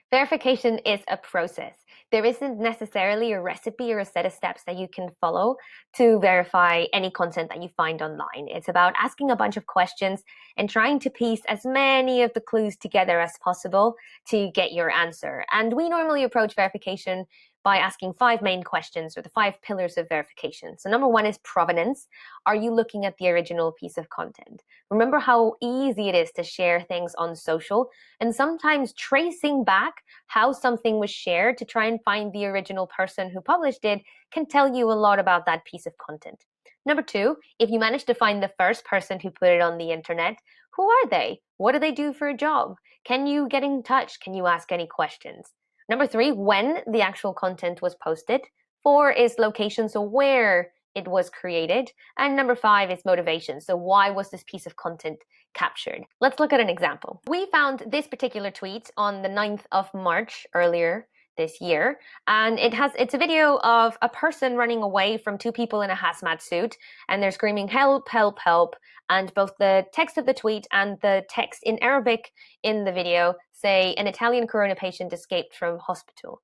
Verification is a process. There isn't necessarily a recipe or a set of steps that you can follow to verify any content that you find online. It's about asking a bunch of questions and trying to piece as many of the clues together as possible to get your answer. And we normally approach verification by asking five main questions, or the five pillars of verification. So number one is provenance. Are you looking at the original piece of content? Remember how easy it is to share things on social, and sometimes tracing back how something was shared to try and find the original person who published it can tell you a lot about that piece of content. Number two, if you manage to find the first person who put it on the internet, who are they? What do they do for a job? Can you get in touch? Can you ask any questions? Number three, when the actual content was posted. Four is location, so where it was created. And number five is motivation. So why was this piece of content captured? Let's look at an example. We found this particular tweet on the 9th of March earlier this year, and it's a video of a person running away from two people in a hazmat suit, and they're screaming help, help, help, and both the text of the tweet and the text in Arabic in the video say an Italian corona patient escaped from hospital.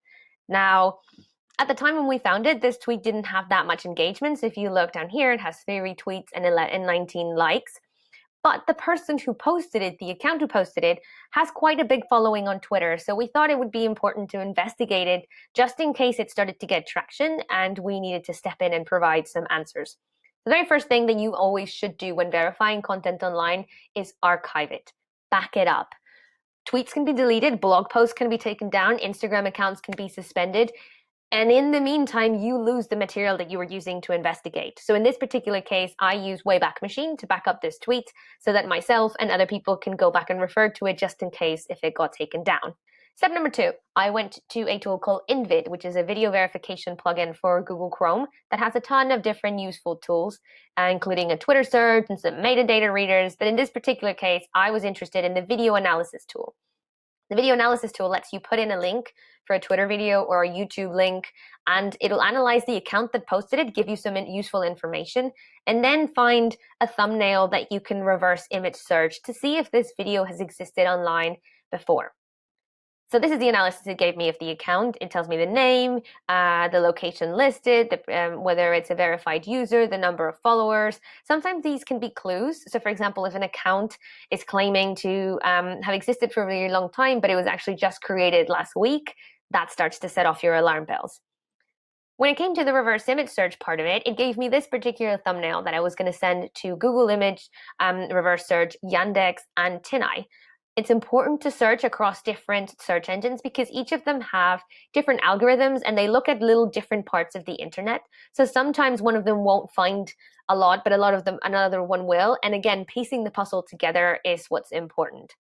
Now, at the time when we found it, this tweet didn't have that much engagement. So if you look down here, it has 3 retweets and 19 likes. But the person who posted it, the account who posted it, has quite a big following on Twitter. So we thought it would be important to investigate it just in case it started to get traction and we needed to step in and provide some answers. The very first thing that you always should do when verifying content online is archive it. Back it up. Tweets can be deleted, blog posts can be taken down, Instagram accounts can be suspended. And in the meantime, you lose the material that you were using to investigate. So in this particular case, I use Wayback Machine to back up this tweet so that myself and other people can go back and refer to it just in case if it got taken down. Step number two, I went to a tool called Invid, which is a video verification plugin for Google Chrome that has a ton of different useful tools, including a Twitter search and some metadata readers. But in this particular case, I was interested in the video analysis tool. The video analysis tool lets you put in a link for a Twitter video or a YouTube link, and it'll analyze the account that posted it, give you some useful information, and then find a thumbnail that you can reverse image search to see if this video has existed online before. So this is the analysis it gave me of the account. It tells me the name, the location listed, whether it's a verified user, the number of followers. Sometimes these can be clues. So for example, if an account is claiming to have existed for a really long time, but it was actually just created last week, that starts to set off your alarm bells. When it came to the reverse image search part of it, it gave me this particular thumbnail that I was going to send to Google Image, reverse search, Yandex, and Tinai. It's important to search across different search engines because each of them have different algorithms and they look at little different parts of the internet. So sometimes one of them won't find a lot, but a lot of them, another one will. And again, piecing the puzzle together is what's important.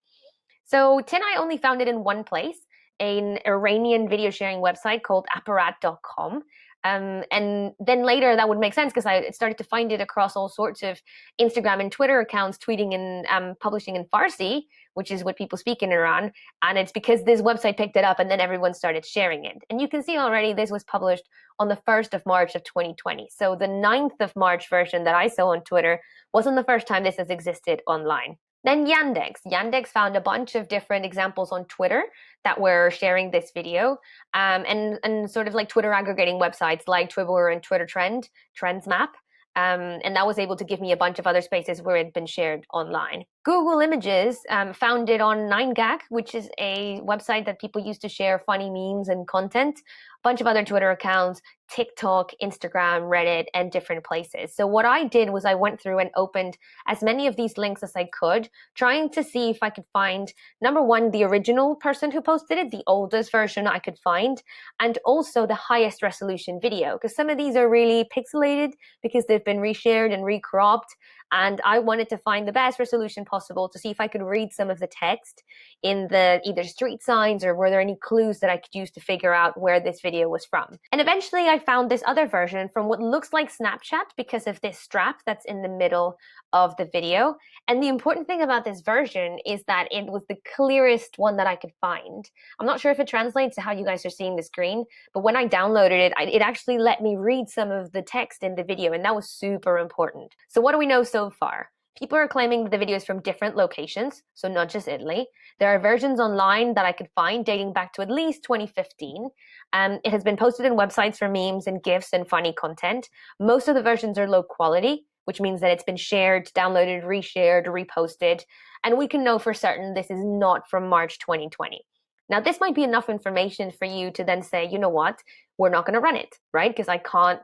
So Tinai only found it in one place, an Iranian video sharing website called apparat.com. And then later that would make sense because I started to find it across all sorts of Instagram and Twitter accounts tweeting and publishing in Farsi, which is what people speak in Iran. And it's because this website picked it up and then everyone started sharing it. And you can see already this was published on the 1st of March of 2020. So the 9th of March version that I saw on Twitter wasn't the first time this has existed online. Then Yandex. Yandex found a bunch of different examples on Twitter that were sharing this video, and sort of like Twitter aggregating websites like Twitter and Twitter Trends Map. And that was able to give me a bunch of other spaces where it had been shared online. Google Images found it on 9gag, which is a website that people use to share funny memes and content. A bunch of other Twitter accounts, TikTok, Instagram, Reddit, and different places. So what I did was I went through and opened as many of these links as I could, trying to see if I could find, number one, the original person who posted it, the oldest version I could find, and also the highest resolution video, because some of these are really pixelated because they've been reshared and recropped. And I wanted to find the best resolution possible to see if I could read some of the text in the either street signs or were there any clues that I could use to figure out where this video was from. And eventually I found this other version from what looks like Snapchat because of this strap that's in the middle of the video. And the important thing about this version is that it was the clearest one that I could find. I'm not sure if it translates to how you guys are seeing the screen, but when I downloaded it, it actually let me read some of the text in the video, and that was super important. So what do we know so far? People are claiming that the video is from different locations, so not just Italy. There are versions online that I could find dating back to at least 2015. It has been posted in websites for memes and GIFs and funny content. Most of the versions are low quality, which means that it's been shared, downloaded, reshared, reposted, and we can know for certain this is not from March 2020. Now, this might be enough information for you to then say, you know what, we're not going to run it, right? Because I can't,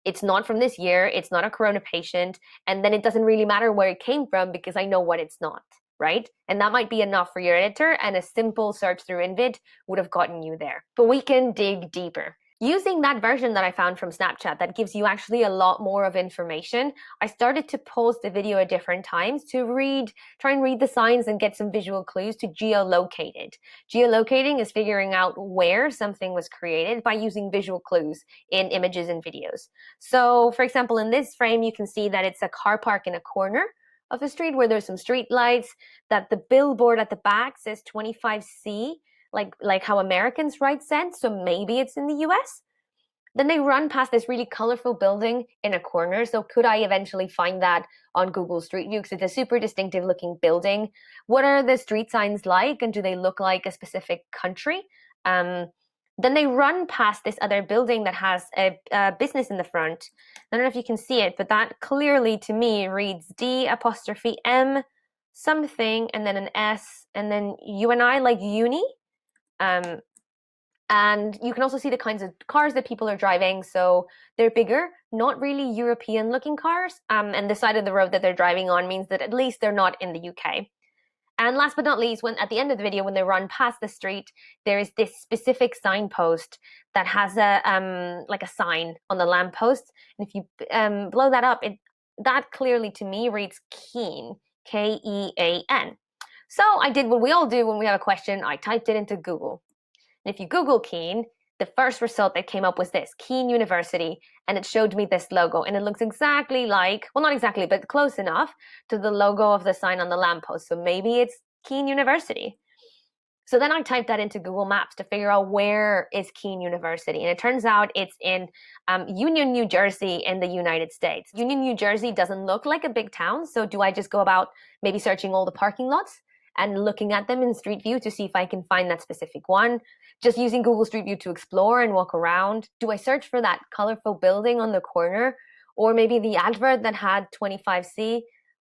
it's not from this year, it's not a corona patient, and then it doesn't really matter where it came from because I know what it's not, right? And that might be enough for your editor, and a simple search through Invid would have gotten you there. But we can dig deeper. Using that version that I found from Snapchat that gives you actually a lot more of information, I started to pause the video at different times to try and read the signs and get some visual clues to geolocate it. Geolocating is figuring out where something was created by using visual clues in images and videos. So, for example, in this frame, you can see that it's a car park in a corner of the street where there's some street lights, that the billboard at the back says 25C, like how Americans write cents, so maybe it's in the US. Then they run past this really colorful building in a corner, so could I eventually find that on Google Street View? Because it's a super distinctive looking building. What are the street signs like, and do they look like a specific country? Then they run past this other building that has a business in the front. I don't know if you can see it, but that clearly to me reads D''M something, and then an S, and then UNI, like uni. And you can also see the kinds of cars that people are driving. So they're bigger, not really European looking cars. And the side of the road that they're driving on means that at least they're not in the UK. And last but not least, when at the end of the video, when they run past the street, there is this specific signpost that has a like a sign on the lamppost. And if you blow that up, that clearly to me reads Kean, Kean. So I did what we all do when we have a question. I typed it into Google. And if you Google Kean, the first result that came up was this, Kean University, and it showed me this logo. And it looks exactly like, well, not exactly, but close enough to the logo of the sign on the lamppost. So maybe it's Kean University. So then I typed that into Google Maps to figure out where is Kean University. And it turns out it's in Union, New Jersey in the United States. Union, New Jersey doesn't look like a big town. So do I just go about maybe searching all the parking lots and looking at them in Street View to see if I can find that specific one? Just using Google Street View to explore and walk around? Do I search for that colorful building on the corner? Or maybe the advert that had 25C?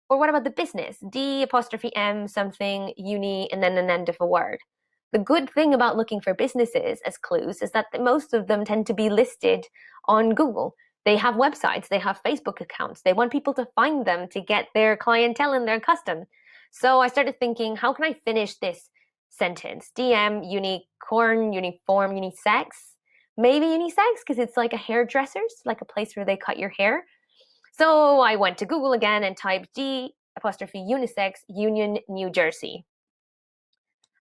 Or what about the business? D''M something, uni, and then an end of a word. The good thing about looking for businesses as clues is that most of them tend to be listed on Google. They have websites, they have Facebook accounts. They want people to find them to get their clientele and their custom. So I started thinking, how can I finish this sentence? DM, unicorn, uniform, unisex. Maybe unisex because it's like a hairdresser's, like a place where they cut your hair. So I went to Google again and typed D''unisex, Union, New Jersey.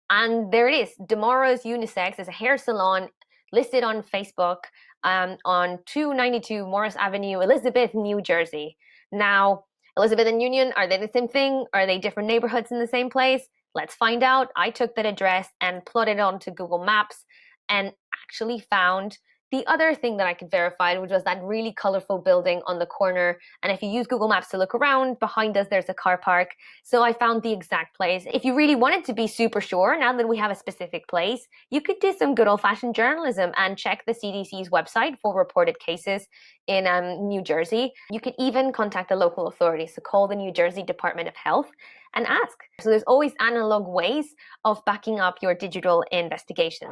And there it is. Demara's Unisex is a hair salon listed on Facebook on 292 Morris Avenue, Elizabeth, New Jersey. Now, Elizabeth and Union, are they the same thing? Are they different neighborhoods in the same place? Let's find out. I took that address and plotted it onto Google Maps and actually found the other thing that I could verify, which was that really colorful building on the corner. And if you use Google Maps to look around, behind us, there's a car park. So I found the exact place. If you really wanted to be super sure, now that we have a specific place, you could do some good old-fashioned journalism and check the CDC's website for reported cases in New Jersey. You could even contact the local authorities, so call the New Jersey Department of Health and ask. So there's always analog ways of backing up your digital investigation.